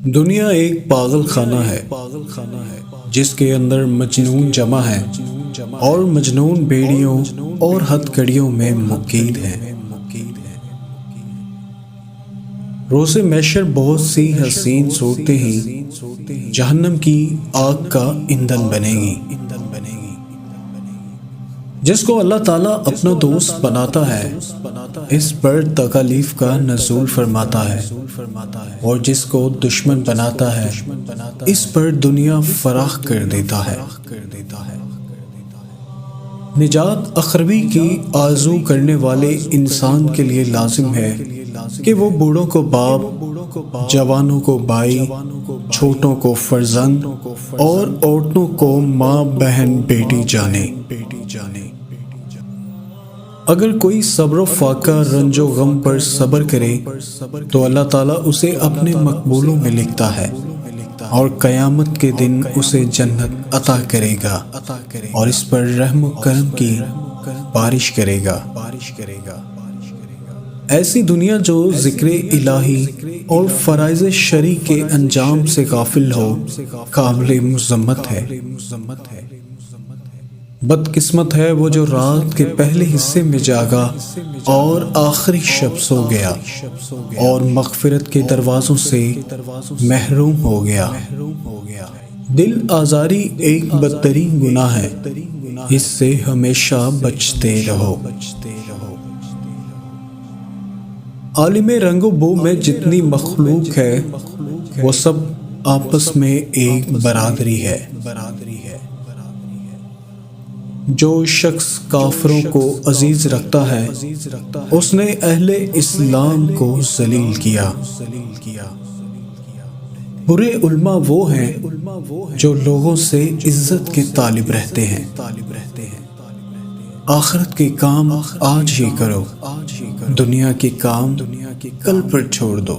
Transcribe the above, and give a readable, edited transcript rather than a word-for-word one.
دنیا ایک پاگل خانہ ہے جس کے اندر مجنون جمع ہے اور مجنون بیڑیوں اور ہتھ کڑیوں میں مقید ہیں۔ روز محشر بہت سی حسین صورتیں ہی جہنم کی آگ کا ایندھن بنے گی۔ جس کو اللہ تعالیٰ اپنا دوست بناتا ہے اس پر تکالیف کا نزول فرماتا ہے، اور جس کو دشمن بناتا ہے اس پر دنیا فراخ کر دیتا ہے۔ نجات اخروی کی آرزو کرنے والے انسان کے لیے لازم ہے کہ وہ بوڑھوں کو باپ، جوانوں کو بھائی، چھوٹوں کو فرزند اور عورتوں کو ماں، بہن، بیٹی جانے۔ اگر کوئی صبر و فاقہ، رنج و غم پر صبر کرے تو اللہ تعالیٰ اسے اپنے مقبولوں میں لکھتا ہے اور قیامت کے دن اسے جنت عطا کرے گا اور اس پر رحم و کرم کی بارش کرے گا۔ ایسی دنیا جو ذکر الہی اور فرائض شرعی کے انجام سے غافل ہو قابل مذمت ہے۔ بدقسمت ہے وہ جو رات کے پہلے حصے میں جاگا اور آخری شب سو گیا اور مغفرت کے دروازوں سے محروم ہو گیا۔ دل آزاری ایک بدترین گناہ ہے، اس سے ہمیشہ بچتے رہو۔ عالم رنگ و بو میں جتنی مخلوق ہے وہ سب آپس میں ایک برادری ہے۔ جو شخص کافروں کو عزیز رکھتا ہے اس نے اہل اسلام کو ذلیل کیا۔ برے علماء وہ ہیں جو لوگوں سے عزت کے طالب رہتے ہیں۔ آخرت کے کام آج ہی کرو، دنیا کے کام کل پر چھوڑ دو۔